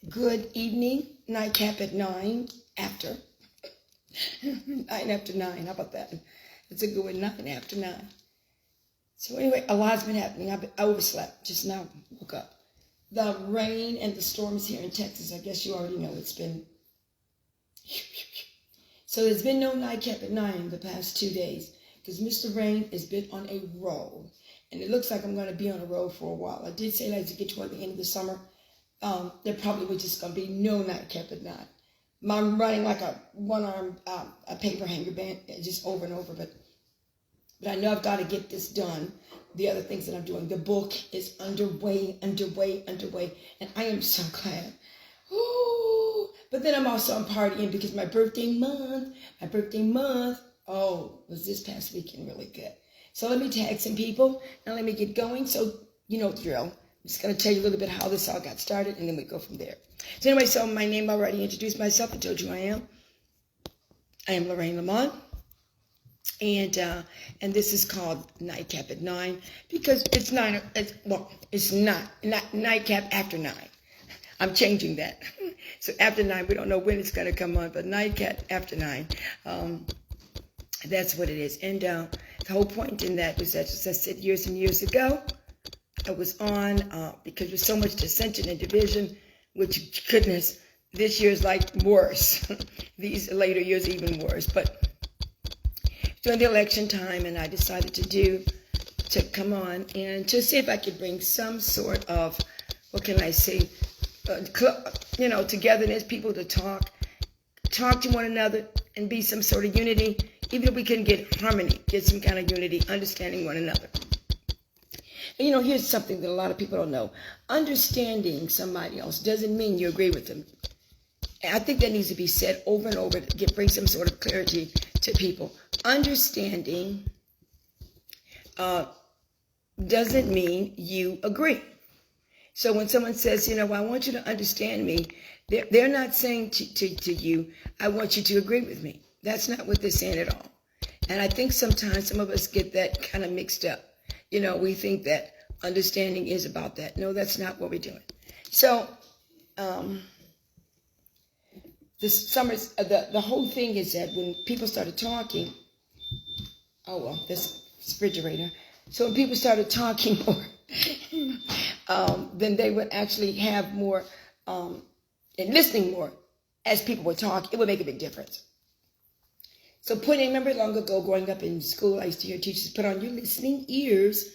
Good evening, Nightcap at 9 after. 9 after 9, how about that? It's a good one, 9 after 9. So anyway, a lot's been happening. I overslept, just now woke up. The rain and the storms here in Texas, I guess you already know it's been... So there's been no Nightcap at 9 the past 2 days because Mr. Rain has been on a roll. And it looks like I'm going to be on a roll for a while. I did say that as we get toward the end of the summer, there probably was just going to be no Nightcap at 9. I'm running like a one-arm a paper hanger band just over and over. But I know I've got to get this done. The other things that I'm doing. The book is underway. And I am so glad. Ooh. But then I'm partying because my birthday month, was this past weekend really good. So let me tag some people and let me get going. So you know the drill. I'm just going to tell you a little bit how this all got started and then we go from there. So anyway, so my name, I already introduced myself. I told you I am. I am Lorraine LeMon. And this is called Nightcap at 9 because it's not Nightcap after 9. I'm changing that. So after 9, we don't know when it's going to come on, but Nightcap after 9. That's what it is. And the whole point in that was that, as I said years and years ago, I was on because there's so much dissension and division, which, goodness, this year's like worse. These later years even worse. But during the election time, and I decided to come on and to see if I could bring some sort of, what can I say, togetherness, people to talk to one another and be some sort of unity, even if we couldn't get harmony, get some kind of unity, understanding one another. And here's something that a lot of people don't know. Understanding somebody else doesn't mean you agree with them. And I think that needs to be said over and over to bring some sort of clarity to people. Understanding doesn't mean you agree. So when someone says, I want you to understand me, they're not saying to you, I want you to agree with me. That's not what they're saying at all. And I think sometimes some of us get that kind of mixed up. We think that understanding is about that. No, that's not what we're doing. So this summer's, the whole thing is that when people started talking, this refrigerator. So when people started talking more, then they would actually have more and listening more as people would talk. It would make a big difference. So remember long ago growing up in school, I used to hear teachers put on your listening ears.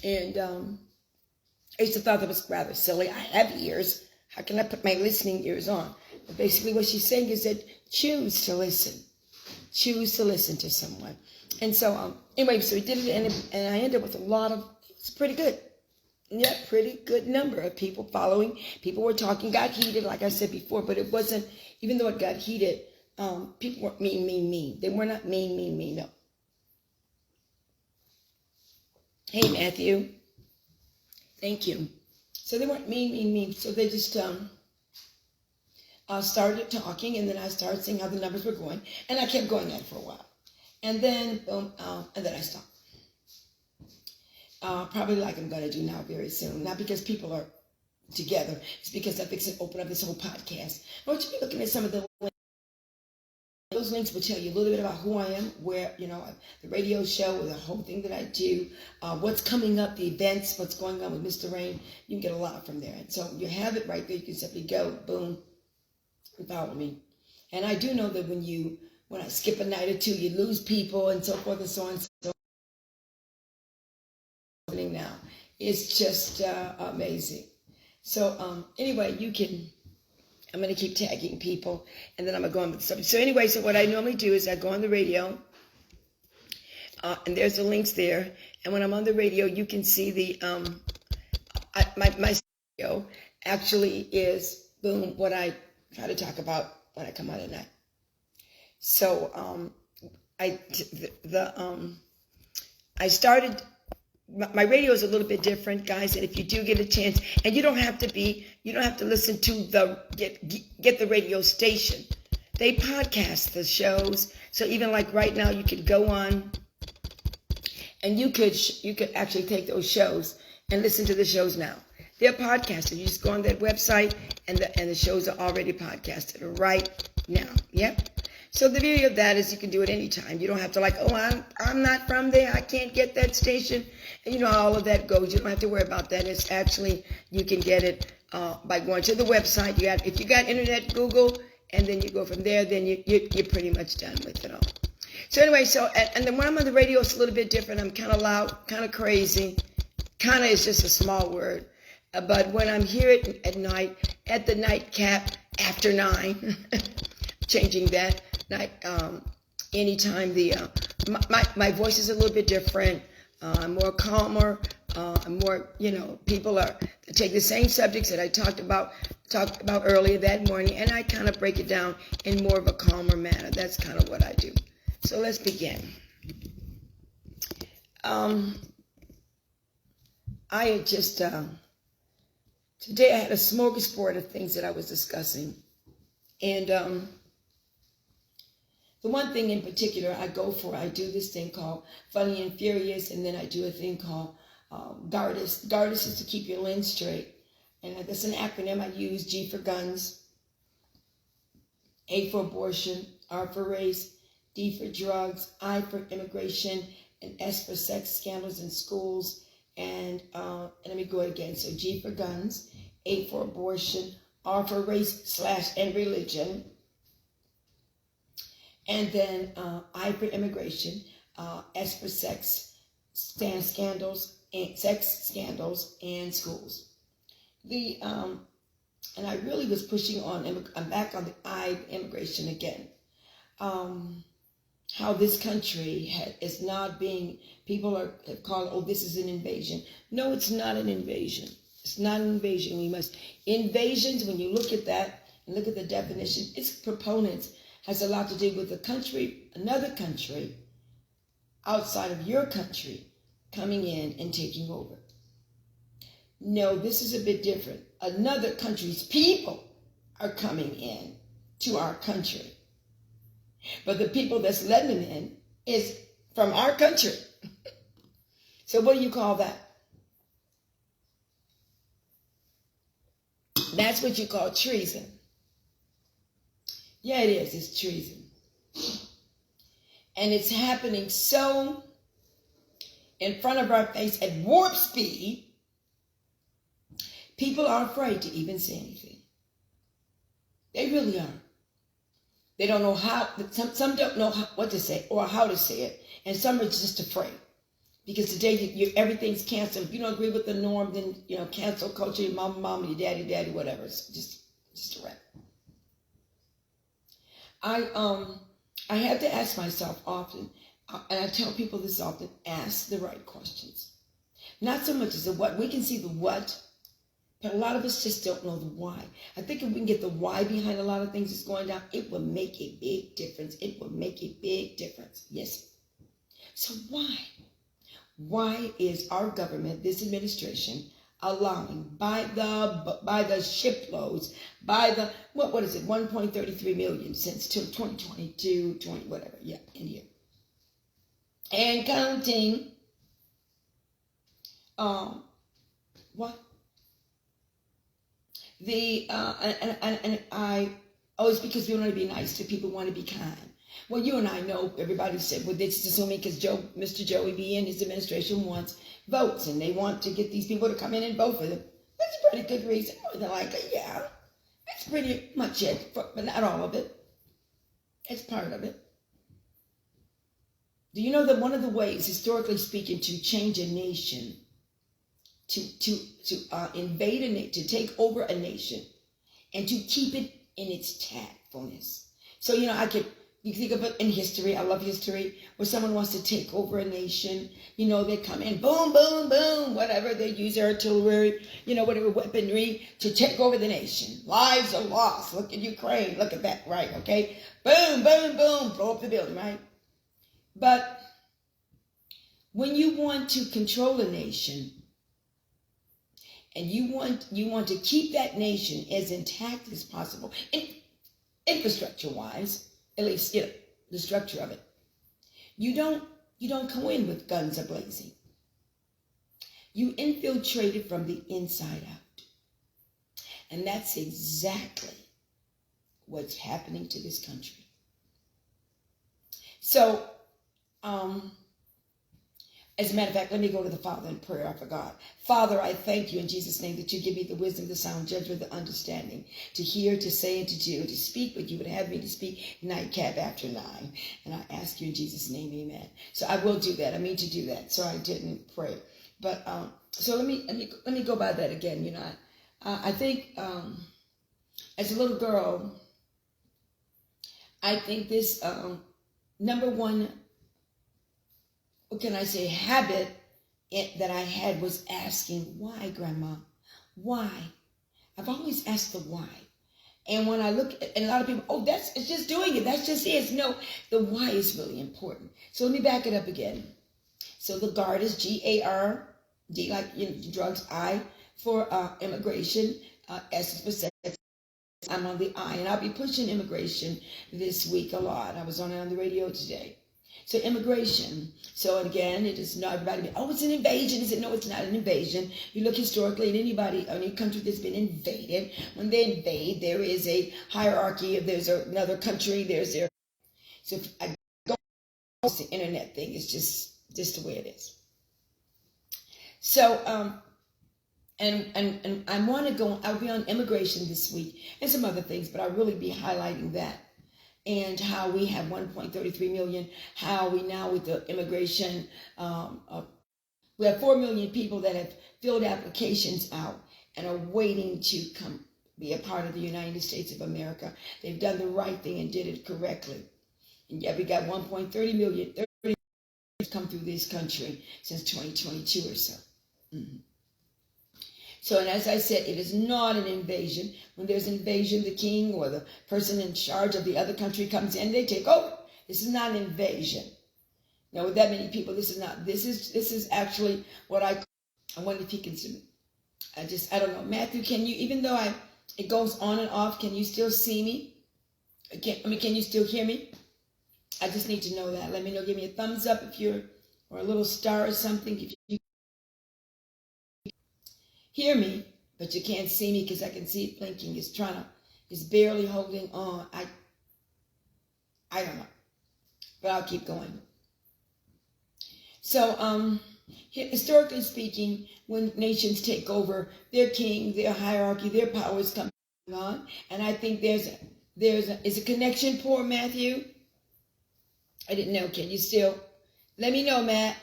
And I used to thought that was rather silly. I have ears. How can I put my listening ears on? But basically what she's saying is that choose to listen. Choose to listen to someone. And so anyway, so we did it and I ended up with it's pretty good. Yeah, pretty good number of people following. People were talking, got heated, like I said before, but it wasn't, even though it got heated, people weren't mean. They were not mean, no. Hey, Matthew. Thank you. So they weren't mean. So they just started talking, and then I started seeing how the numbers were going, and I kept going at it for a while. And then, and then I stopped. Probably like I'm going to do now very soon. Not because people are together. It's because I fix it, open up this whole podcast. I want you to be looking at some of the links. Those links will tell you a little bit about who I am, where, the radio show, the whole thing that I do, what's coming up, the events, what's going on with Mr. Rain. You can get a lot from there. And so you have it right there. You can simply go, boom, and follow me. And I do know that when I skip a night or two, you lose people and so forth and so on. So now it's just amazing. So anyway, I'm going to keep tagging people, and then I'm going to go on with the subject. So anyway, so what I normally do is I go on the radio, and there's the links there. And when I'm on the radio, you can see the my radio actually is, boom, what I try to talk about when I come out at night. So I started. My radio is a little bit different, guys, and if you do get a chance, and you don't have to listen to get the radio station. They podcast the shows, so even like right now, you could go on, and you could actually take those shows and listen to the shows now. they're podcasted. You just go on that website, and the shows are already podcasted right now. Yep. So the beauty of that is you can do it anytime. You don't have to I'm not from there. I can't get that station. And you know how all of that goes. You don't have to worry about that. It's actually, you can get it by going to the website. If you got internet, Google, and then you go from there, then you're pretty much done with it all. So anyway, and then when I'm on the radio, it's a little bit different. I'm kind of loud, kind of crazy. Kind of is just a small word. But when I'm here at night, at the Nightcap after 9, changing that, anytime my voice is a little bit different. I'm more calmer. I'm more, people take the same subjects that I talked about earlier that morning, and I kind of break it down in more of a calmer manner. That's kind of what I do. So let's begin. I had just today I had a smorgasbord of things that I was discussing, and the one thing in particular I do this thing called Funny and Furious, and then I do a thing called GARDIS. GARDIS is to keep your lens straight. And that's an acronym I use: G for guns, A for abortion, R for race, D for drugs, I for immigration, and S for sex scandals in schools. And let me go again. So G for guns, A for abortion, R for race / and religion. And then I for immigration, S for sex scandals and schools. And I really was pushing on. I'm back on the I immigration again. How this country is not being. People have called, this is an invasion. No, it's not an invasion. It's not an invasion. Invasions. When you look at that and look at the definition, its proponents has a lot to do with another country outside of your country coming in and taking over. No, this is a bit different. Another country's people are coming in to our country. But the people that's letting them in is from our country. So what do you call that? That's what you call treason. Yeah, it is. It's treason. And it's happening so in front of our face at warp speed, people are afraid to even say anything. They really are. They don't know how, some don't know what to say or how to say it, and some are just afraid. Because today everything's canceled. If you don't agree with the norm, then, cancel culture, your mama, your daddy, whatever. It's just a wrap. I have to ask myself often, and I tell people this often, ask the right questions. Not so much as the what. We can see the what, but a lot of us just don't know the why. I think if we can get the why behind a lot of things that's going down, it will make a big difference. It will make a big difference. Yes. So why? Why is our government, this administration, allowing by the shiploads, by the, what is it, 1.33 million since 2022, whatever, yeah, in here. And counting, what? It's because we want to be nice to people, want to be kind. Well, you and I know, everybody said, well, this is assuming because Mr. Joey B and his administration wants votes, and they want to get these people to come in and vote for them. That's a pretty good reason. They're like, yeah, that's pretty much it, but not all of it. It's part of it. Do you know that one of the ways, historically speaking, to change a nation, to invade a nation, to take over a nation, and to keep it in its tactfulness? So, you think of it in history. I love history. Where someone wants to take over a nation, they come in, boom, boom, boom, whatever. They use artillery, whatever weaponry to take over the nation. Lives are lost. Look at Ukraine. Look at that, right? Okay. Boom, boom, boom. Blow up the building, right? But when you want to control a nation, and you want to keep that nation as intact as possible, infrastructure-wise, at least, the structure of it. You don't go in with guns a-blazing. You infiltrate it from the inside out. And that's exactly what's happening to this country. So, as a matter of fact, let me go to the Father in prayer. I forgot. Father, I thank you in Jesus' name that you give me the wisdom, the sound judgment, the understanding to hear, to say, and to do, to speak what you would have me to speak. Nightcap after 9. And I ask you in Jesus' name, amen. So I will do that. I mean to do that. So I didn't pray. But so let me go by that again. You know, I think as a little girl, I think this number one, what can I say, habit that I had was asking, why, Grandma? Why? I've always asked the why. And when I look at, and a lot of people, oh, it's just doing it. That's just it. No, the why is really important. So let me back it up again. So the GARD is G-A-R-D, like drugs, I for immigration, S is for sex. I'm on the I, and I'll be pushing immigration this week a lot. I was on it on the radio today. So immigration. So again, it is not everybody. Oh, it's an invasion. Is it? No, it's not an invasion. You look historically at any country that's been invaded. When they invade, there is a hierarchy. If there's another country, there's there. So if I go, it's the internet thing. It's just the way it is. So and I want to go. I'll be on immigration this week and some other things, but I'll really be highlighting that. And how we have 1.33 million, how we now with the immigration, we have 4 million people that have filled applications out and are waiting to come be a part of the United States of America. They've done the right thing and did it correctly. And yet we got 1.30 million come through this country since 2022 or so. Mm-hmm. So, and as I said, it is not an invasion. When there's an invasion, the king or the person in charge of the other country comes in, they take over. This is not an invasion. Now, with that many people, this is actually what I wonder if he can, I don't know. Matthew, can you, even though it goes on and off, can you still see me? Can you still hear me? I just need to know that. Let me know. Give me a thumbs up if you're, or a little star or something if you hear me, but you can't see me because I can see it blinking. It's barely holding on. I don't know, but I'll keep going. So, historically speaking, when nations take over, their king, their hierarchy, their powers come on, and I think is a connection poor, Matthew? I didn't know. Can you still let me know, Matt?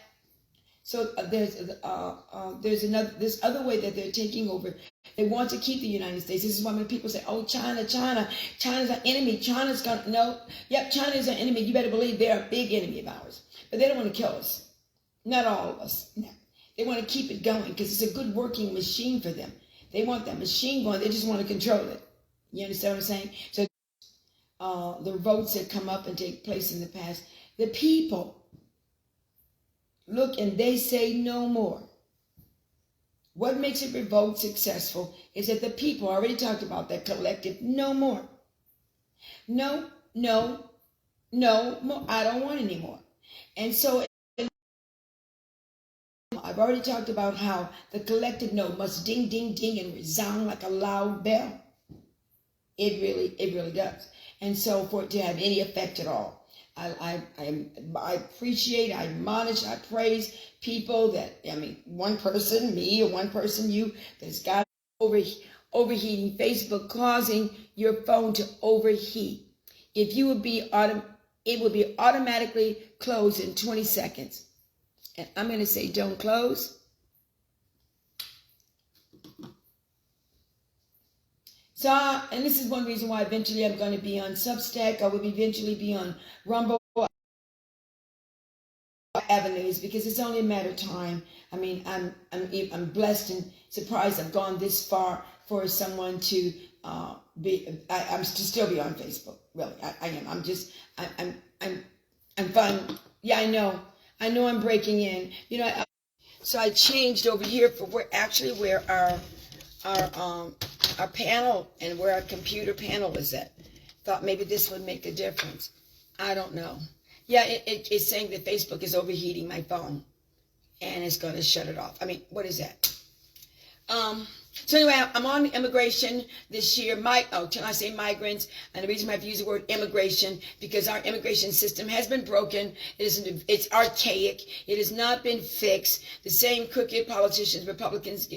So there's this other way that they're taking over. They want to keep the United States. This is why when people say, "Oh, China's our enemy. China's gonna no, yep, China is our enemy." You better believe they're a big enemy of ours. But they don't want to kill us. Not all of us. No. They want to keep it going because it's a good working machine for them. They want that machine going. They just want to control it. You understand what I'm saying? So the votes that come up and take place in the past, the people look and they say no more. What makes a revolt successful is that the people, I already talked about that collective, no more. No more. I don't want any more. And so I've already talked about how the collective no must ding, ding, ding and resound like a loud bell. It really does. And so for it to have any effect at all, I appreciate, I admonish, I praise people that, one person, me, or one person, you, that's got overheating, Facebook causing your phone to overheat. If you would be, it would be automatically closed in 20 seconds. And I'm going to say, don't close. So, and this is one reason why eventually I'm going to be on Substack. I will eventually be on Rumble avenues because it's only a matter of time. I'm blessed and surprised I've gone this far for someone to I'm to still be on Facebook. Really, I am. I'm fun. Yeah, I know I'm breaking in. So I changed over here for where our panel and where our computer panel is at. Thought maybe this would make a difference. I don't know. Yeah, it's saying that Facebook is overheating my phone and it's going to shut it off. What is that? So anyway, I'm on immigration this year. Can I say migrants? And the reason I have to use the word immigration, because our immigration system has been broken. It's archaic. It has not been fixed. The same crooked politicians, Republicans,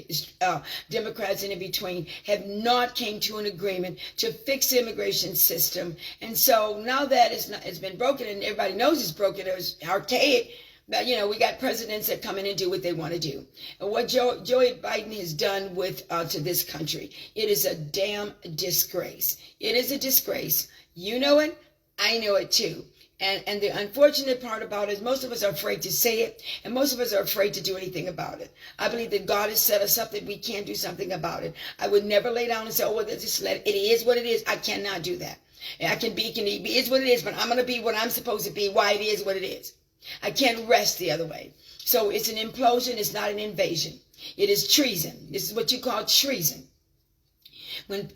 Democrats, and in between have not came to an agreement to fix the immigration system. And so now that it's been broken, and everybody knows it's broken, it was archaic. But, we got presidents that come in and do what they want to do. And what Joe Biden has done to this country, it is a damn disgrace. It is a disgrace. You know it. I know it too. And the unfortunate part about it is most of us are afraid to say it, and most of us are afraid to do anything about it. I believe that God has set us up that we can't do something about it. I would never lay down and say, just let it. It is what it is. I cannot do that. It is what it is, but I'm going to be what I'm supposed to be, why it is what it is. I can't rest the other way. So it's an implosion. It's not an invasion. It is treason. This is what you call treason. When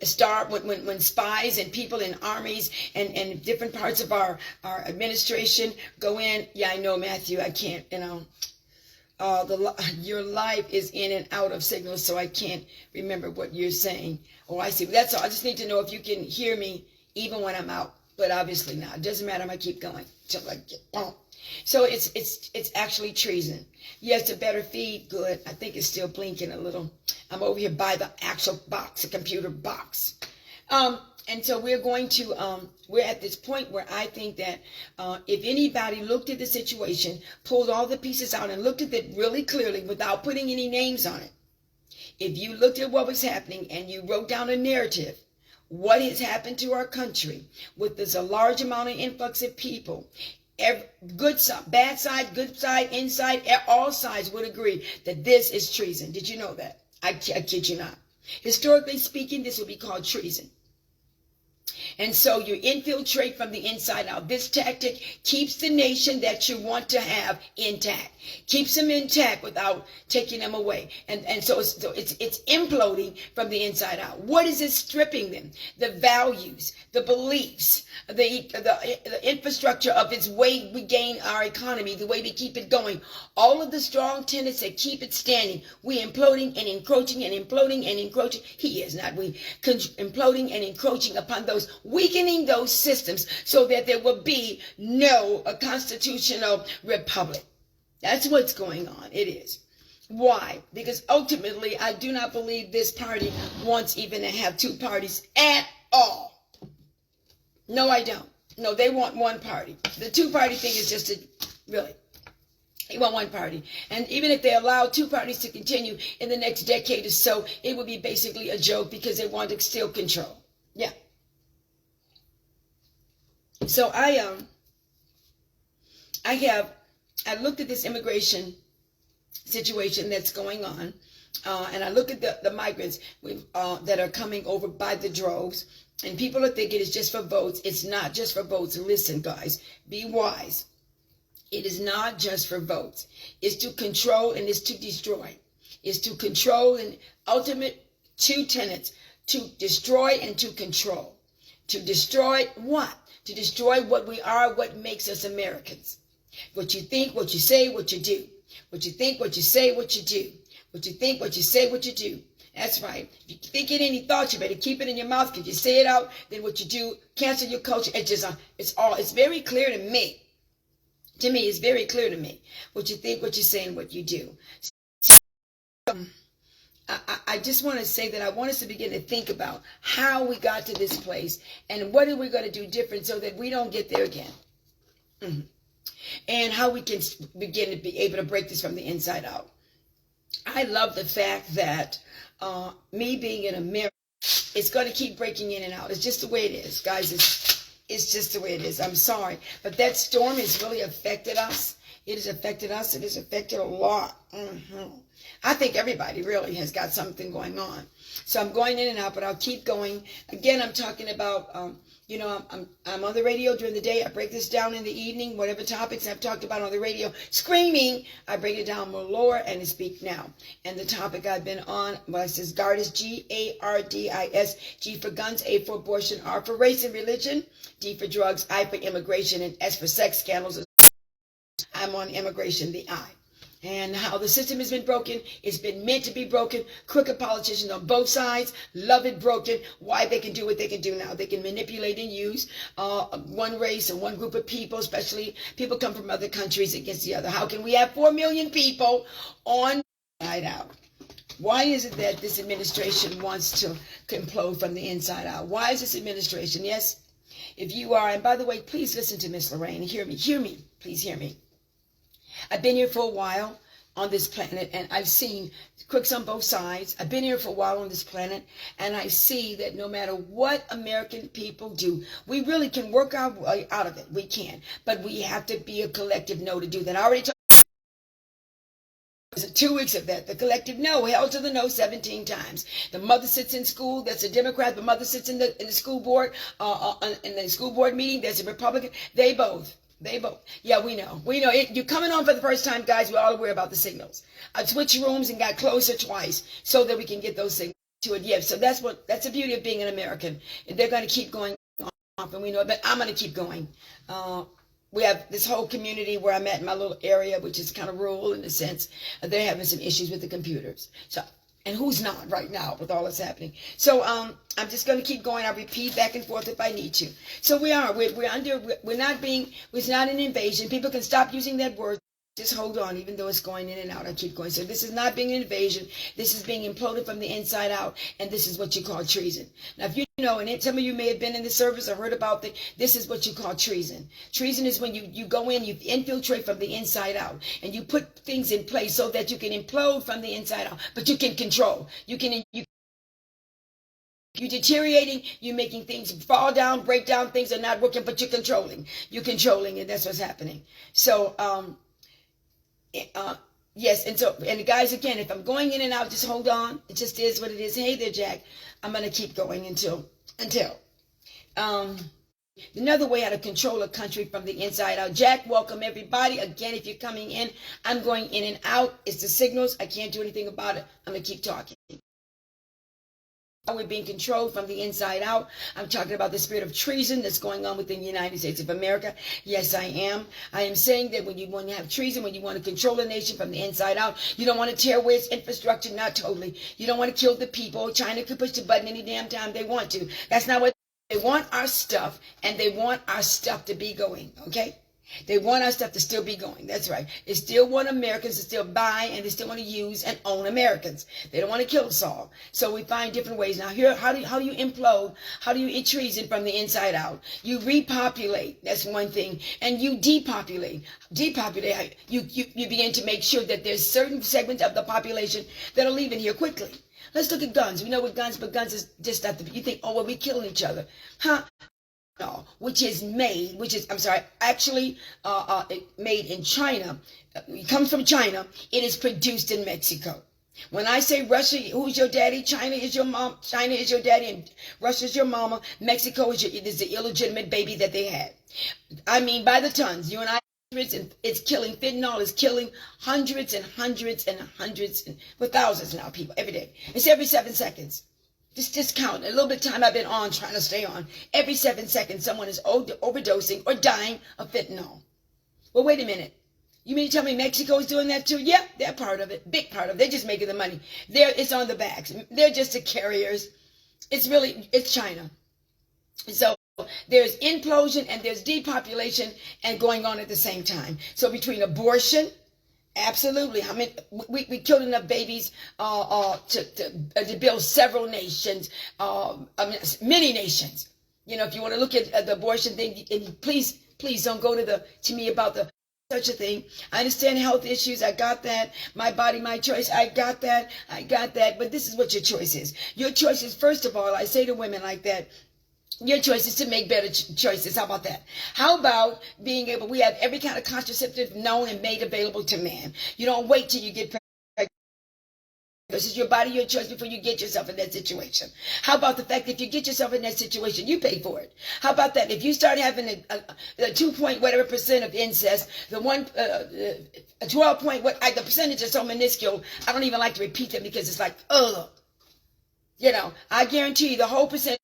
spies and people in armies and different parts of our administration go in. Yeah, I know, Matthew. I can't, your life is in and out of signals, so I can't remember what you're saying. Oh, I see. That's all. I just need to know if you can hear me even when I'm out. But obviously not. It doesn't matter. I keep going till I get boom. So it's actually treason. Yes, a better feed. Good. I think it's still blinking a little. I'm over here by the actual box, the computer box. And so we're at this point where I think that if anybody looked at the situation, pulled all the pieces out and looked at it really clearly without putting any names on it. If you looked at what was happening and you wrote down a narrative, what has happened to our country with this a large amount of influx of people, good side, bad side, good side, inside, all sides would agree that this is treason. Did you know that? I kid you not. Historically speaking, this would be called treason. And so you infiltrate from the inside out. This tactic keeps the nation that you want to have intact. Keeps them intact without taking them away. And so it's imploding from the inside out. What is it stripping them? The values, the beliefs, the infrastructure of its way we gain our economy, the way we keep it going. All of the strong tenets that keep it standing. We imploding and encroaching and imploding and encroaching. He is not we. Imploding and encroaching upon those, weakening those systems so that there will be no constitutional republic. That's what's going on. It is. Why? Because ultimately, I do not believe this party wants even to have two parties at all. No, I don't. No, they want one party. The two-party thing is just really, they want one party. And even if they allow two parties to continue in the next decade or so, it would be basically a joke because they want to still control. Yeah. So I looked at this immigration situation that's going on, and I look at the migrants that are coming over by the droves, and people are thinking it's just for votes. It's not just for votes. Listen, guys, be wise. It is not just for votes. It's to control and it's to destroy. It's to control and ultimate two tenets, to destroy and to control. To destroy what? To destroy what we are, what makes us Americans. What you think, what you say, what you do. What you think, what you say, what you do. What you think, what you say, what you do. That's right. If you think it any thought, you better keep it in your mouth. If you say it out, then what you do, cancel your culture. It's very clear to me. To me, it's very clear to me. What you think, what you say, and what you do. So, I just want to say that I want us to begin to think about how we got to this place and what are we going to do different so that we don't get there again. Mm-hmm. And how we can begin to be able to break this from the inside out. I love the fact that me being in America, it's going to keep breaking in and out. It's just the way it is, guys. It's just the way it is. I'm sorry. But that storm has really affected us. It has affected us. It has affected a lot. Mm-hmm. I think everybody really has got something going on. So I'm going in and out, but I'll keep going. Again, I'm talking about, I'm on the radio during the day. I break this down in the evening, whatever topics I've talked about on the radio. Screaming, I break it down more lower and speak now. And the topic I've been on, well, it says GARDIS, G-A-R-D-I-S, G for guns, A for abortion, R for race and religion, D for drugs, I for immigration, and S for sex scandals. I'm on immigration, the I. and how the system has been broken. It's been meant to be broken. Crooked politicians on both sides love it broken. Why they can do what they can do now. They can manipulate and use one race and one group of people, especially people come from other countries against the other. How can we have 4 million people on inside out? Why is it that this administration wants to implode from the inside out? Why is this administration? Yes, if you are, and by the way, please listen to Miss Lorraine. Hear me, please hear me. I've been here for a while on this planet, and I've seen crooks on both sides. I've been here for a while on this planet, and I see that no matter what American people do, we really can work our way out of it. We can, but we have to be a collective no to do that. I already talked. 2 weeks of that. The collective no, hell to the no 17 times. The mother sits in school, that's a Democrat. The mother sits in the school board, in the school board meeting, that's a Republican. They both. Yeah, we know. You're coming on for the first time, guys. We're all aware about the signals. I switched rooms and got closer twice so that we can get those signals to it. Yeah, so that's the beauty of being an American. They're going to keep going off, and we know it, but I'm going to keep going. We have this whole community where I'm at in my little area, which is kind of rural in a sense. They're having some issues with the computers. So, and who's not right now with all that's happening? So I'm just going to keep going. I'll repeat back and forth if I need to. So we're not an invasion. People can stop using that word. Just hold on, even though it's going in and out. I keep going. So this is not being an invasion. This is being imploded from the inside out. And this is what you call treason. Now, if you know, and some of you may have been in the service or heard about this is what you call treason. Treason is when you go in, you infiltrate from the inside out. And you put things in place so that you can implode from the inside out. But you can control. You're deteriorating, you're making things fall down, break down, things are not working, but you're controlling. You're controlling, and that's what's happening. So, yes, and guys, again, if I'm going in and out, just hold on. It just is what it is. Hey there, Jack. I'm going to keep going until. Another way how to control a country from the inside out. Jack, welcome everybody. Again, if you're coming in, I'm going in and out. It's the signals. I can't do anything about it. I'm going to keep talking. We're being controlled from the inside out. I'm talking about the spirit of treason that's going on within the United States of America. Yes, I am. I am saying that when you want to have treason, when you want to control a nation from the inside out, you don't want to tear away its infrastructure, not totally. You don't want to kill the people. China could push the button any damn time they want to. That's not what they want. Our stuff, and they want our stuff to be going, okay? They want our stuff to still be going. That's right. They still want Americans to still buy, and they still want to use and own Americans. They don't want to kill us all. So we find different ways. Now here, how do you implode? How do you eat treason from the inside out? You repopulate. That's one thing. And you depopulate. Depopulate. You begin to make sure that there's certain segments of the population that are leaving here quickly. Let's look at guns. We know what guns, but guns is just not you think, oh, well, we're killing each other. Huh? Actually made in China. It comes from China. It is produced in Mexico. When I say Russia, who's your daddy? China is your mom. China is your daddy, and Russia is your mama. Mexico is the illegitimate baby that they had. I mean, by the tons. You and I, it's killing. Fentanyl is killing hundreds and hundreds and hundreds and thousands now, people every day. It's every 7 seconds. Just count. A little bit of time I've been on, trying to stay on. Every 7 seconds, someone is overdosing or dying of fentanyl. Well, wait a minute. You mean to tell me Mexico is doing that too? Yep, they're part of it. Big part of it. They're just making the money. It's on the backs. They're just the carriers. It's China. So there's implosion and there's depopulation and going on at the same time. So between abortion, absolutely. I mean, we killed enough babies to build several nations, many nations. You know, if you want to look at the abortion thing, and please don't go to me about such a thing. I understand health issues. I got that. My body, my choice. I got that. But this is what your choice is. Your choice is, first of all, I say to women like that, your choice is to make better choices. How about that? How about being able, we have every kind of contraceptive known and made available to man. You don't wait till you get pregnant. This is your body, your choice before you get yourself in that situation. How about the fact that if you get yourself in that situation, you pay for it? How about that? If you start having a 2 point whatever percent of incest, the 12 point, the percentage is so minuscule, I don't even like to repeat them because it's like, ugh. You know, I guarantee you the whole percentage.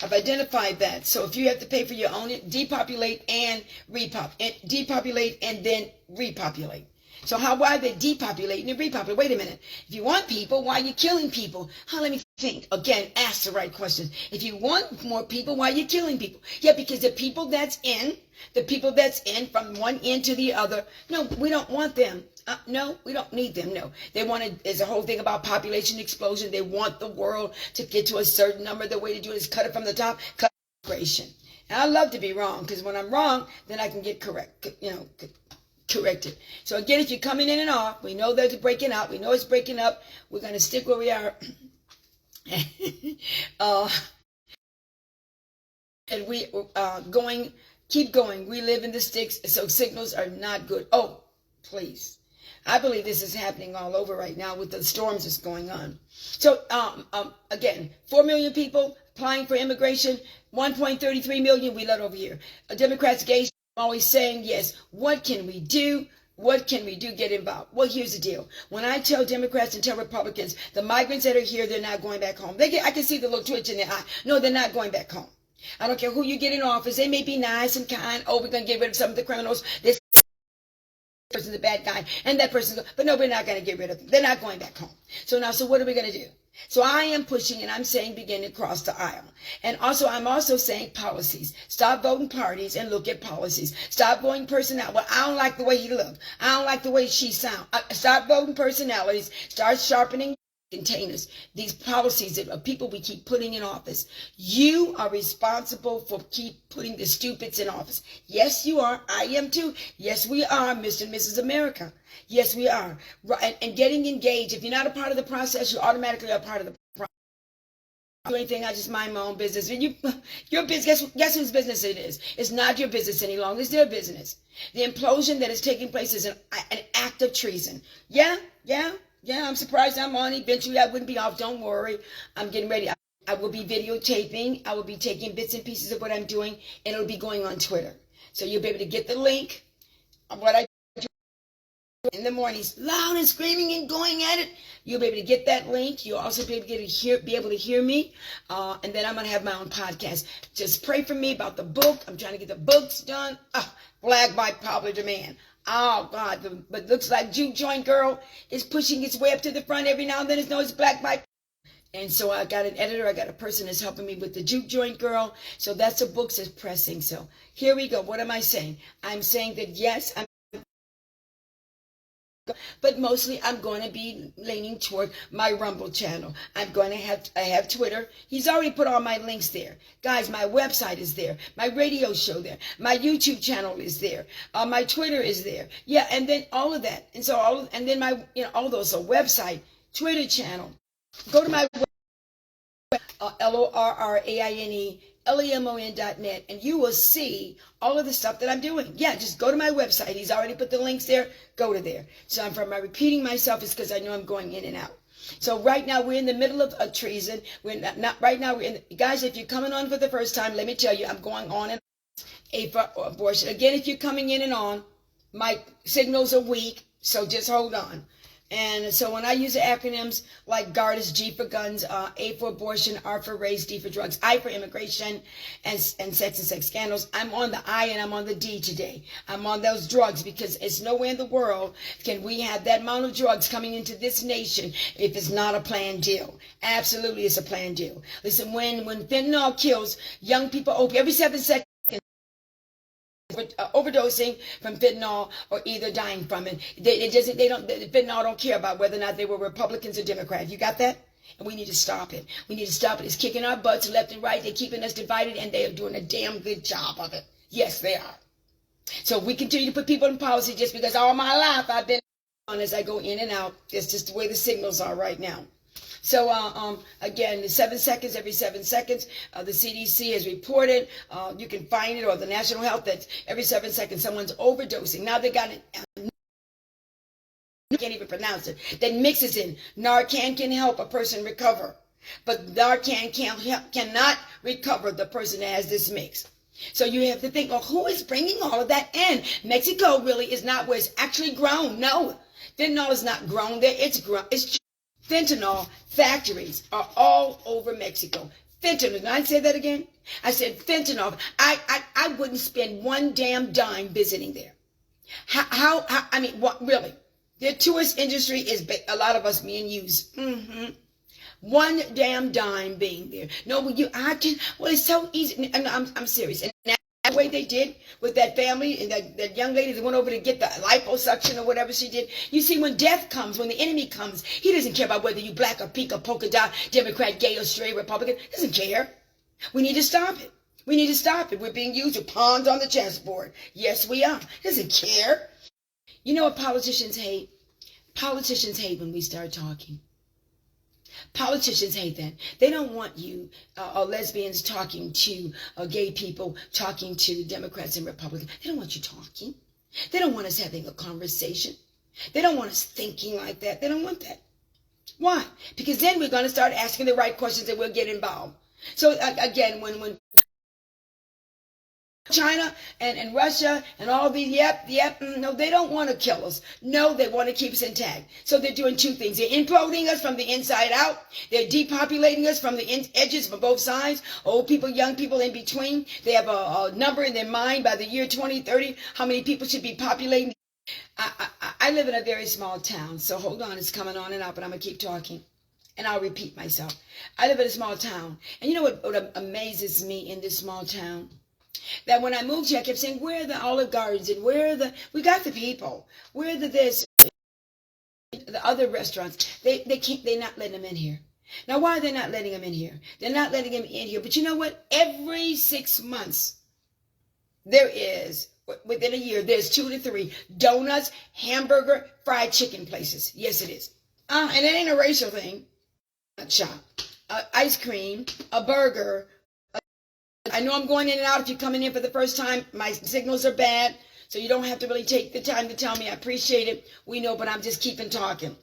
I've identified that. So if you have to pay for your own, depopulate and repopulate, depopulate and then repopulate. So why are they depopulating and repopulating? Wait a minute. If you want people, why are you killing people? Let me think. Again, ask the right question. If you want more people, why are you killing people? Yeah, because the people that's in from one end to the other, no, we don't want them. No, we don't need them. No, they want to, there's a whole thing about population explosion. They want the world to get to a certain number. The way to do it is cut it from the top, cut immigration. And I love to be wrong, because when I'm wrong, then I can get corrected. So again, if you're coming in and off, we know that it's breaking out. We know it's breaking up. We're going to stick where we are. And we keep going. We live in the sticks, so signals are not good. Oh, please. I believe this is happening all over right now with the storms that's going on. So, again, 4 million people applying for immigration, 1.33 million we let over here. Democrats, gays, always saying, yes, what can we do? What can we do? Get involved. Well, here's the deal. When I tell Democrats and tell Republicans, the migrants that are here, they're not going back home. I can see the little twitch in their eye. No, they're not going back home. I don't care who you get in office. They may be nice and kind. Oh, we're going to get rid of some of the criminals. This person's a bad guy, and that person's, but no, we're not going to get rid of them. They're not going back home. So what are we going to do? So I am pushing, and I'm saying begin to cross the aisle. And I'm also saying policies. Stop voting parties and look at policies. Stop voting personality. Well, I don't like the way he looked. I don't like the way she sound. Stop voting personalities. Start sharpening containers. These policies of people we keep putting in office. You are responsible for keep putting the stupids in office. Yes, you are. I am too. Yes, we are, Mr. and Mrs. America. Yes, we are. And getting engaged. If you're not a part of the process, you automatically are a part of the process. Do anything, I just mind my own business. Your business, guess whose business it is? It's not your business any longer. It's their business. The implosion that is taking place is an act of treason. Yeah, I'm surprised I'm on. Eventually I wouldn't be off. Don't worry. I'm getting ready. I will be videotaping. I will be taking bits and pieces of what I'm doing, and it'll be going on Twitter. So you'll be able to get the link of what I do in the mornings, loud and screaming and going at it. You'll be able to get that link. You'll also be able to hear me. And then I'm going to have my own podcast. Just pray for me about the book. I'm trying to get the books done. Flag by popular demand. Oh, God, but looks like Juke Joint Girl is pushing its way up to the front every now and then. It's black by. And so I got an editor. I got a person that's helping me with the Juke Joint Girl. So that's a book that's pressing. So here we go. What am I saying? I'm saying that, yes, but mostly I'm going to be leaning toward my Rumble channel. I have Twitter. He's already put all my links there. Guys, my website is there. My radio show there. My YouTube channel is there. My Twitter is there. Yeah, and then all of that. And so all those. So website, Twitter channel. Go to my website, LorraineLemon.net, and you will see all of the stuff that I'm doing. Yeah, just go to my website. He's already put the links there. Go to there. So I'm repeating myself is because I know I'm going in and out. So right now we're in the middle of a treason. We're not right now. Guys, if you're coming on for the first time, let me tell you, I'm going on and A for abortion. Again, if you're coming in and on, my signals are weak, so just hold on. And so when I use the acronyms like GARD is G for guns, A for abortion, R for race, D for drugs, I for immigration, and sex and sex scandals, I'm on the I and I'm on the D today. I'm on those drugs because it's nowhere in the world can we have that amount of drugs coming into this nation if it's not a planned deal. Absolutely, it's a planned deal. Listen, when fentanyl kills young people every 7 seconds, overdosing from fentanyl or either dying from it. Fentanyl don't care about whether or not they were Republicans or Democrats. You got that? And we need to stop it. We need to stop it. It's kicking our butts left and right. They're keeping us divided, and they are doing a damn good job of it. Yes, they are. So we continue to put people in policy just because all my life I've been on as I go in and out. It's just the way the signals are right now. So, again, the 7 seconds, every 7 seconds, the CDC has reported, you can find it, or the National Health, that every 7 seconds someone's overdosing. Now they got it, I can't even pronounce it, that mixes in. Narcan can help a person recover, but Narcan cannot recover the person that has this mix. So you have to think, well, who is bringing all of that in? Mexico really is not where it's actually grown. No, fentanyl is not grown there. It's grown. Fentanyl factories are all over Mexico. Fentanyl. Did I say that again? I said fentanyl. I wouldn't spend one damn dime visiting there. How I mean, what really? The tourist industry is a lot of us being used. One damn dime being there. No, well, it's so easy. I'm serious. And that's the way they did with that family and that young lady that went over to get the liposuction or whatever she did. You see, when death comes, when the enemy comes, he doesn't care about whether you black or pink or polka dot, Democrat, gay or straight, Republican. He doesn't care. We need to stop it. We need to stop it. We're being used as pawns on the chessboard. Yes, we are. He doesn't care. You know what politicians hate? Politicians hate when we start talking. Politicians hate that. They don't want you lesbians talking to gay people, talking to Democrats and Republicans. They don't want you talking. They don't want us having a conversation. They don't want us thinking like that. They don't want that. Why? Because then we're going to start asking the right questions and we'll get involved. So again, when China and Russia and all these, no, they don't want to kill us. No, they want to keep us intact. So they're doing two things. They're imploding us from the inside out. They're depopulating us from the edges from both sides. Old people, young people in between. They have a number in their mind by the year 2030, how many people should be populating. I live in a very small town, so hold on, it's coming on and out, but I'm going to keep talking. And I'll repeat myself. I live in a small town. And you know what amazes me in this small town? That when I moved here, I kept saying, where are the Olive Gardens and we got the people. Where are the other restaurants? They're not letting them in here. Now, why are they not letting them in here? They're not letting them in here. But you know what? Every 6 months, there is, within a year, there's 2 to 3 donuts, hamburger, fried chicken places. Yes, it is. And it ain't a racial thing. A shop, ice cream, a burger. I know I'm going in and out. If you're coming in for the first time, my signals are bad, so you don't have to really take the time to tell me. I appreciate it. We know, but I'm just keeping talking.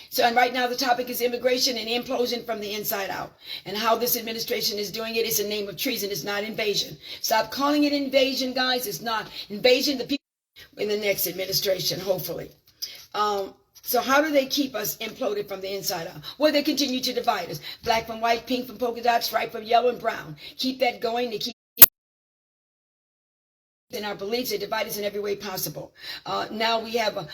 So, and right now the topic is immigration and implosion from the inside out. And how this administration is doing it is in the name of treason. It's not invasion. Stop calling it invasion, guys. It's not invasion. The people in the next administration, hopefully. So how do they keep us imploded from the inside out? Well, they continue to divide us. Black from white, pink from polka dots, stripe from yellow and brown. Keep that going. They keep in our beliefs. They divide us in every way possible. Now we have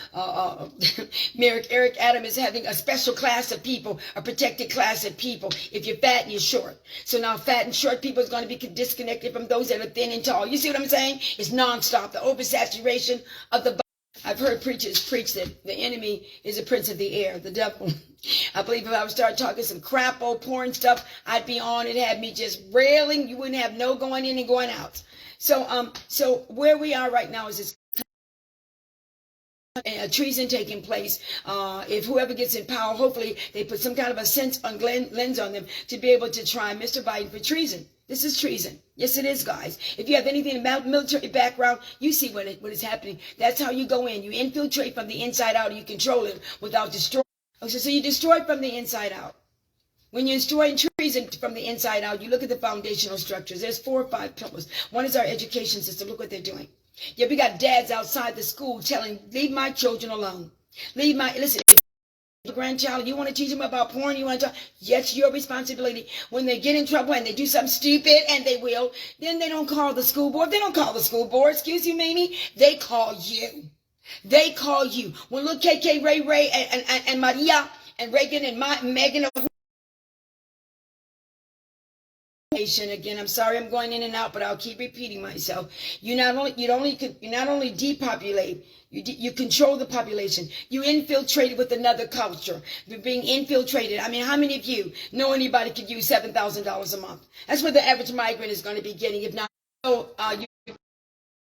Eric Adams is having a special class of people, a protected class of people. If you're fat and you're short. So now fat and short people is going to be disconnected from those that are thin and tall. You see what I'm saying? It's nonstop. The oversaturation of the I've heard preachers preach that the enemy is a prince of the air, the devil. I believe if I would start talking some crap old porn stuff, I'd be on. It had me just railing. You wouldn't have no going in and going out. So where we are right now is this treason taking place. If whoever gets in power, hopefully they put some kind of a lens on them to be able to try Mr. Biden for treason. This is treason. Yes, it is, guys. If you have anything about military background, you see what is happening. That's how you go in. You infiltrate from the inside out. You control it without destroying. So you destroy from the inside out. When you're destroying treason from the inside out, you look at the foundational structures. There's 4 or 5 pillars. One is our education system. Look what they're doing. Yeah, we got dads outside the school telling, leave my children alone. Listen. The grandchild, you want to teach them about porn, you want to talk, yes, your responsibility. When they get in trouble and they do something stupid, and they will, then they don't call the school board. They don't call the school board, excuse you, Mimi. They call you. They call you. When little KK, Ray, and Maria, and Reagan, and Megan, again, I'm sorry I'm going in and out, but I'll keep repeating myself. You not only depopulate, you control the population. You infiltrate with another culture. You're being infiltrated. I mean, how many of you know anybody could use $7,000 a month? That's what the average migrant is going to be getting. If not, so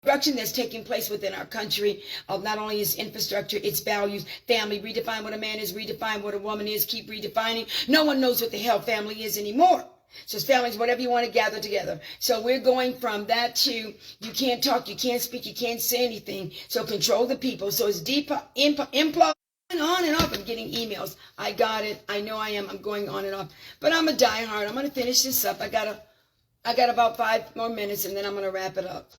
destruction that's taking place within our country of not only its infrastructure, its values, family, redefine what a man is, redefine what a woman is, keep redefining. No one knows what the hell family is anymore. So it's families, whatever you want to gather together. So we're going from that to you can't talk, you can't speak, you can't say anything. So control the people. So it's deep implode on and off. I'm getting emails. I got it. I know I am. I'm going on and off. But I'm a diehard. I'm going to finish this up. I got about 5 more minutes and then I'm going to wrap it up.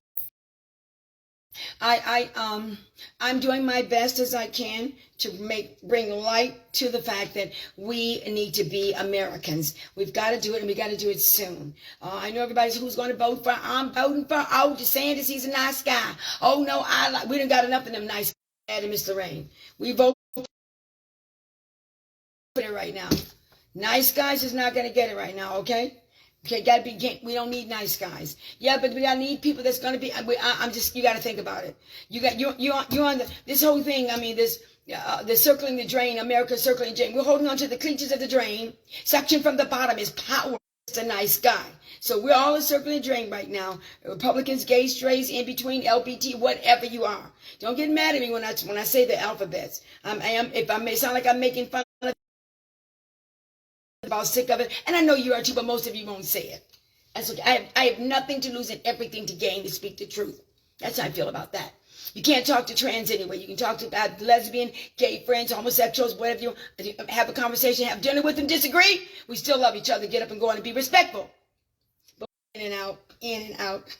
I'm doing my best as I can to bring light to the fact that we need to be Americans. We've got to do it, and we got to do it soon. I know everybody's who's going to vote for. I'm voting for. Oh, DeSantis, he's a nice guy. Oh no, we done got enough of them nice. and Miss Lorraine. We vote for it right now. Nice guys is not going to get it right now, okay? Okay, gotta be. We don't need nice guys. Yeah, but we gotta need people that's gonna be. I'm just. You gotta think about it. You on this whole thing. I mean, the circling the drain. America circling the drain. We're holding on to the cleaches of the drain. Section from the bottom is power. It's a nice guy. So we're all circling the drain right now. Republicans, gays, strays, in between, LBT, whatever you are. Don't get mad at me when I say the alphabets. If I may sound like I'm making fun of. About sick of it, and I know you are too, but most of you won't say it. That's okay. I have nothing to lose and everything to gain to speak the truth. That's how I feel about that. You can't talk to trans anyway. You can talk to lesbian, gay friends, homosexuals, whatever you have a conversation, have dinner with them, disagree. We still love each other. Get up and go on and be respectful. But in and out, in and out.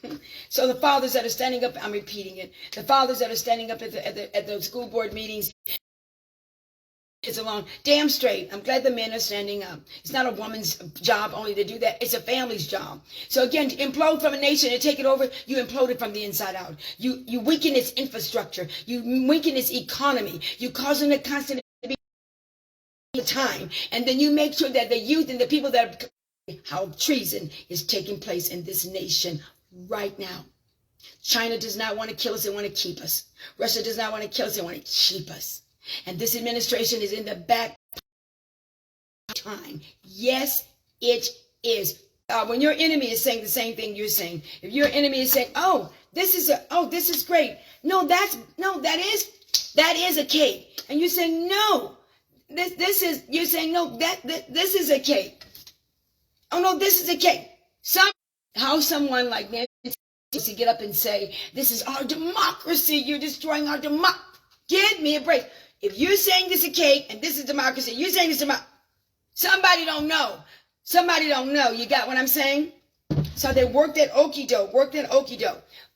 So the fathers that are standing up, I'm repeating it. The fathers that are standing up at the school board meetings. It's alone. Damn straight. I'm glad the men are standing up. It's not a woman's job only to do that. It's a family's job. So again, to implode from a nation and take it over, you implode it from the inside out. You weaken its infrastructure. You weaken its economy. You cause it constantly to be time. And then you make sure that the youth and the people that how treason is taking place in this nation right now. China does not want to kill us. They want to keep us. Russia does not want to kill us. They want to keep us. And this administration is in the back time. Yes, it is. When your enemy is saying the same thing you're saying, if your enemy is saying, this is great. That is a cake. And you're saying, no, this is a cake. Oh no, this is a cake. How someone like Nancy to get up and say, this is our democracy. You're destroying our democracy. Give me a break. If you're saying this is a cake and this is democracy, you're saying this is democracy. Somebody don't know. Somebody don't know. You got what I'm saying? So they worked at okie-doke.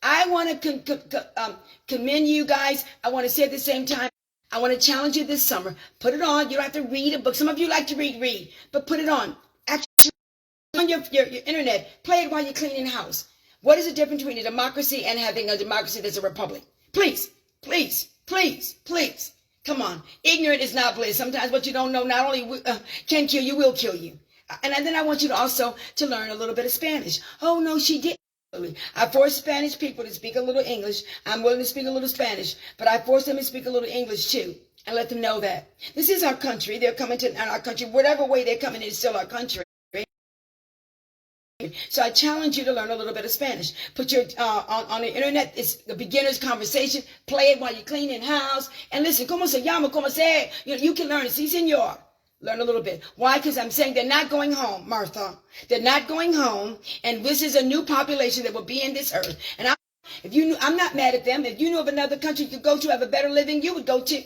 I want to commend you guys. I want to say at the same time, I want to challenge you this summer. Put it on. You don't have to read a book. Some of you like to read, but put it on. Actually, on your internet. Play it while you're cleaning the house. What is the difference between a democracy and having a democracy that's a republic? Please. Come on. Ignorant is not bliss. Sometimes what you don't know not only can kill you, will kill you. And then I want you to also to learn a little bit of Spanish. Oh, no, she didn't. I force Spanish people to speak a little English. I'm willing to speak a little Spanish, but I force them to speak a little English too and let them know that. This is our country. They're coming to our country. Whatever way they're coming, it's still our country. So I challenge you to learn a little bit of Spanish. Put your on the internet. It's the beginner's conversation. Play it while you're cleaning house. And listen, ¿cómo se llama? ¿Cómo se? You can learn it. Sí, señor. Learn a little bit. Why? Because I'm saying they're not going home, Martha. They're not going home. And this is a new population that will be in this earth. And I'm not mad at them. If you knew of another country you could go to have a better living, you would go too.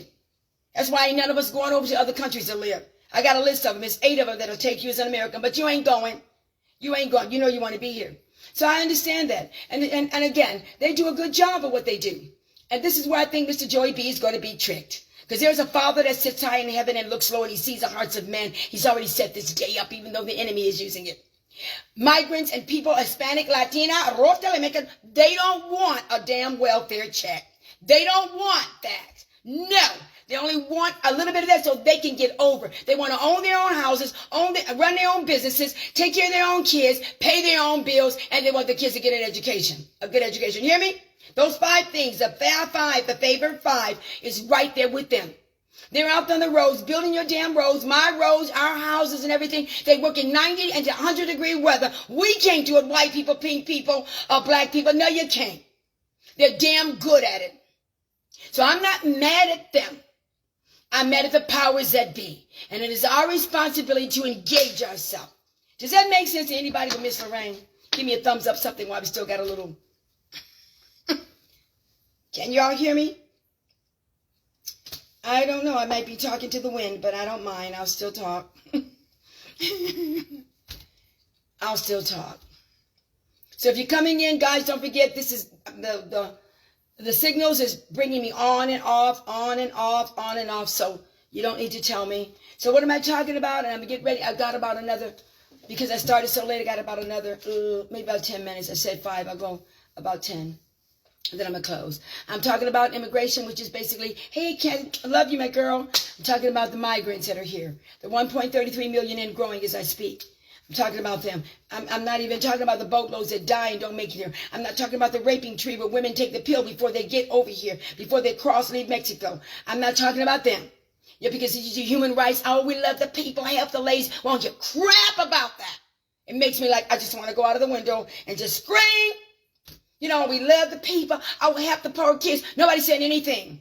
That's why ain't none of us going over to other countries to live. I got a list of them. It's 8 of them that'll take you as an American, but you ain't going. You ain't going. You know you want to be here. So I understand that. And again, they do a good job of what they do. And this is where I think Mr. Joey B is going to be tricked. Because there's a father that sits high in heaven and looks low and he sees the hearts of men. He's already set this day up even though the enemy is using it. Migrants and people, Hispanic, Latina, they don't want a damn welfare check. They don't want that. No. They only want a little bit of that so they can get over. They want to own their own houses, run their own businesses, take care of their own kids, pay their own bills, and they want the kids to get an education, a good education. You hear me? Those 5 things, the favorite 5 is right there with them. They're out on the roads, building your damn roads, my roads, our houses and everything. They work in 90 and 100-degree weather. We can't do it, white people, pink people, black people. No, you can't. They're damn good at it. So I'm not mad at them. I'm mad at the powers that be. And it is our responsibility to engage ourselves. Does that make sense to anybody but Miss Lorraine? Give me a thumbs up, something while we still got a little. Can y'all hear me? I don't know. I might be talking to the wind, but I don't mind. I'll still talk. I'll still talk. So if you're coming in, guys, don't forget this is the signals is bringing me on and off, on and off, on and off. So you don't need to tell me. So what am I talking about? And I'm going to get ready. I've got about another, because I started so late, I got about another, maybe about 10 minutes. I said 5. I'll go about 10. And then I'm going to close. I'm talking about immigration, which is basically, hey, Ken, I love you, my girl. I'm talking about the migrants that are here. The 1.33 million and growing as I speak. I'm talking about them. I'm not even talking about the boatloads that die and don't make it here. I'm not talking about the raping tree where women take the pill before they get over here, before they leave Mexico. I'm not talking about them. Yeah, because it's human rights. Oh, we love the people, help the ladies. Why don't you crap about that? It makes me like, I just want to go out of the window and just scream. You know, we love the people. I will help the poor kids. Nobody said anything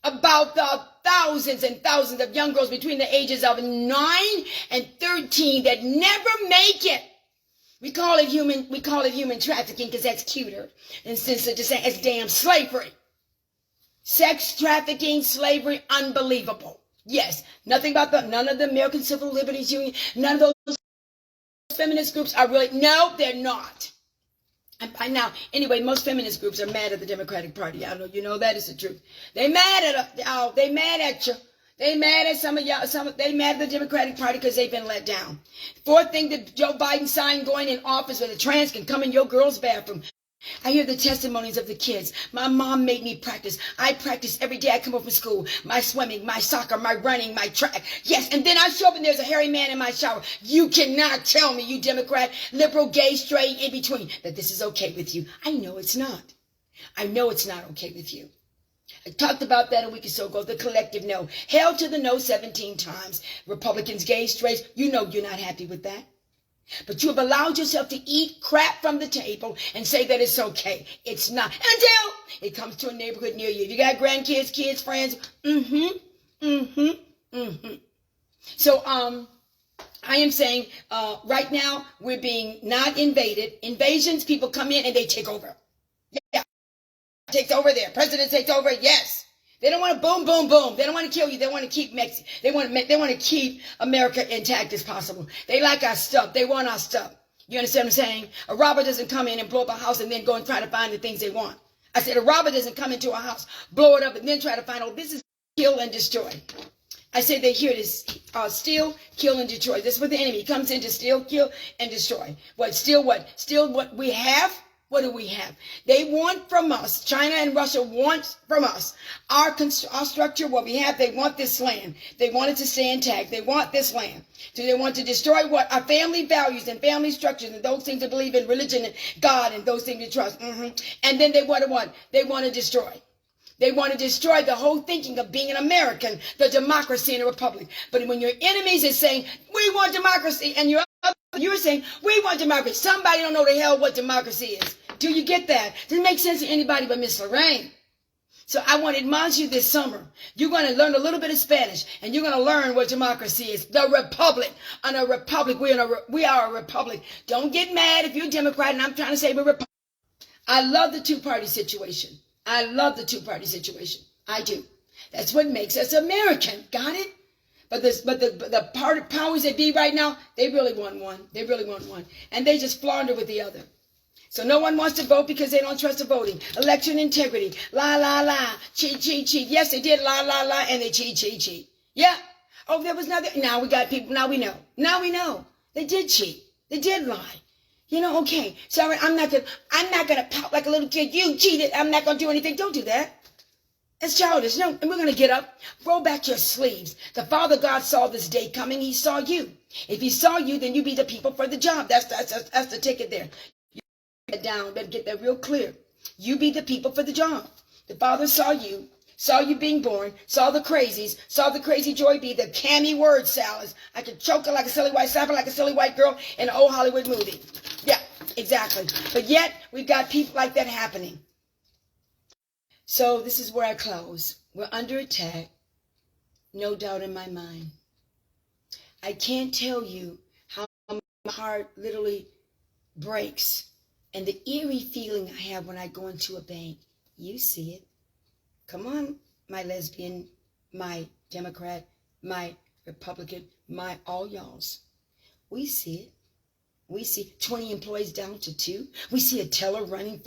about the thousands and thousands of young girls between the ages of 9 and 13 that never make it. We call it human trafficking because that's cuter. And since it's just it's damn slavery. Sex trafficking, slavery, unbelievable. Yes, none of the American Civil Liberties Union, none of those feminist groups are really, no, they're not. And by now, anyway, most feminist groups are mad at the Democratic Party. I know you know that is the truth. They mad at they mad at you. They mad at some of y'all. They mad at the Democratic Party because they've been let down. Fourth thing that Joe Biden signed going in office where the trans can come in your girl's bathroom. I hear the testimonies of the kids. My mom made me practice. I practice every day I come home from school. My swimming, my soccer, my running, my track. Yes, and then I show up and there's a hairy man in my shower. You cannot tell me, you Democrat, liberal, gay, straight, in between, that this is okay with you. I know it's not. I know it's not okay with you. I talked about that a week or so ago, the collective no. Hell to the no 17 times. Republicans, gay, straight, you know you're not happy with that. But you have allowed yourself to eat crap from the table and say that it's okay. It's not. Until it comes to a neighborhood near you. If you got grandkids, kids, friends, So, I am saying, right now, we're being not invaded. Invasions, people come in and they take over. Yeah. Takes over there. President takes over. Yes. They don't want to boom, boom, boom. They don't want to kill you. They want to keep Mexico. They want to keep America intact as possible. They like our stuff. They want our stuff. You understand what I'm saying? A robber doesn't come in and blow up a house and then go and try to find the things they want. I said a robber doesn't come into a house, blow it up, and then try to find, oh, this is kill and destroy. I said they hear this, steal, kill, and destroy. That's what the enemy comes in to steal, kill, and destroy. What? Steal what? Steal what we have? What do we have? They want from us, China and Russia want from us, our structure, what we have. They want this land. They want it to stay intact. They want this land. Do they want to destroy what? Our family values and family structures and those things that believe in religion and God and those things we trust. And then they want to what? They want to destroy. They want to destroy the whole thinking of being an American, the democracy in a republic. But when your enemies is saying, we want democracy, and you're saying, we want democracy. Somebody don't know the hell what democracy is. Do you get that? Doesn't make sense to anybody but Miss Lorraine. So I want to admonish you this summer. You're going to learn a little bit of Spanish, and you're going to learn what democracy is. The republic. On a republic, we are a republic. Don't get mad if you're a Democrat, and I'm trying to say we're a republic. I love the two-party situation. I love the two-party situation. I do. That's what makes us American. Got it? But the powers that be right now, they really want one. They really want one. And they just flounder with the other. So no one wants to vote because they don't trust the voting. Election integrity. La, la, la. Cheat, cheat, cheat. Yes, they did la, la, la, and they cheat, cheat, cheat. Yeah. Oh, there was nothing. Now we got people. Now we know. Now we know. They did cheat. They did lie. You know, okay. Sorry, I'm not gonna pout like a little kid. You cheated. I'm not gonna do anything. Don't do that. It's childish. No, and we're gonna get up. Roll back your sleeves. The Father God saw this day coming. He saw you. If he saw you, then you be the people for the job. That's the ticket there. Down, better get that real clear. You be the people for the job. The Father saw you being born, saw the crazies, saw the crazy Joy B, the canny word salads. I could choke her like a silly white, slap her like a silly white girl in an old Hollywood movie. Yeah, exactly. But yet, we've got people like that happening. So this is where I close. We're under attack. No doubt in my mind. I can't tell you how my heart literally breaks. And the eerie feeling I have when I go into a bank, you see it. Come on, my lesbian, my Democrat, my Republican, my all y'alls. We see it. We see 20 employees down to 2. We see a teller running.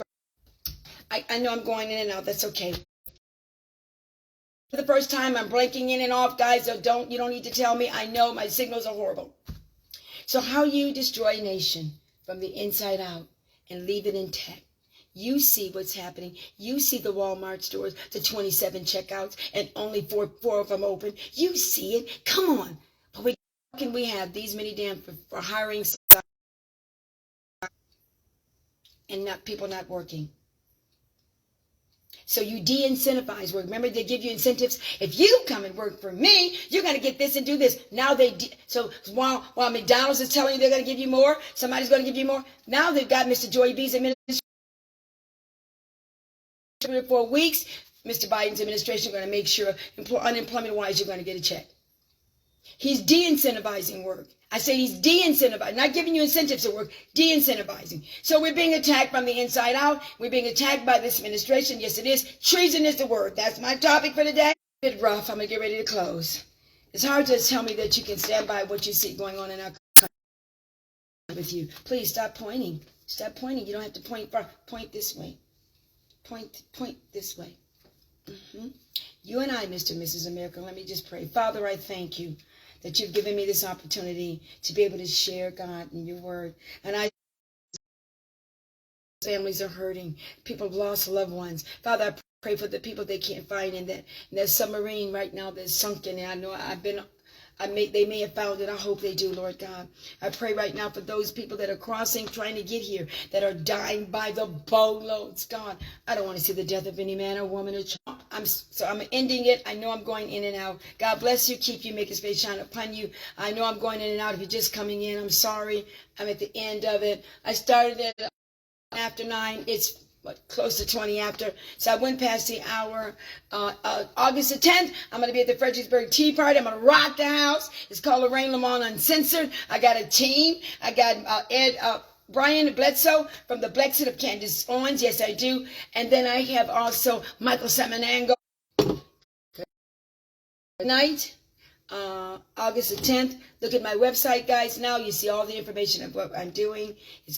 I know I'm going in and out. That's okay. For the first time, I'm blinking in and off, guys. So you don't need to tell me. I know my signals are horrible. So how you destroy a nation from the inside out and leave it intact. You see what's happening. You see the Walmart stores, the 27 checkouts, and only four of them open. You see it. Come on. But how can we have these many damn for hiring and not people not working? So you de-incentivize work. Remember, they give you incentives. If you come and work for me, you're going to get this and do this. Now so while McDonald's is telling you they're going to give you more, somebody's going to give you more. Now they've got Mr. Joy B's administration. 4 weeks, Mr. Biden's administration is going to make sure unemployment-wise you're going to get a check. He's de-incentivizing work. I say he's de-incentivizing, not giving you incentives to work, de-incentivizing. So we're being attacked from the inside out. We're being attacked by this administration. Yes, it is. Treason is the word. That's my topic for today. A bit rough. I'm going to get ready to close. It's hard to tell me that you can stand by what you see going on in our country with you. Please stop pointing. Stop pointing. You don't have to point far. Point this way. Point this way. You and I, Mr. and Mrs. America, let me just pray. Father, I thank you that you've given me this opportunity to be able to share, God, in your word. And families are hurting. People have lost loved ones. Father, I pray for the people they can't find in that submarine right now that's sunken. And I know they may have found it. I hope they do, Lord God. I pray right now for those people that are crossing, trying to get here, that are dying by the boatloads. God, I don't want to see the death of any man or woman or child. I'm ending it. I know I'm going in and out. God bless you, keep you, make his face shine upon you. I know I'm going in and out. If you're just coming in, I'm sorry. I'm at the end of it. I started at after 9. It's close to 20 after. So I went past the hour. August the 10th, I'm going to be at the Fredericksburg Tea Party. I'm going to rock the house. It's called Lorraine LeMon Uncensored. I got a team. I got Brian Bledsoe from the Blexit of Candace Owens. Yes, I do. And then I have also Michael Semenango. Good night. August the 10th. Look at my website, guys. Now you see all the information of what I'm doing. It's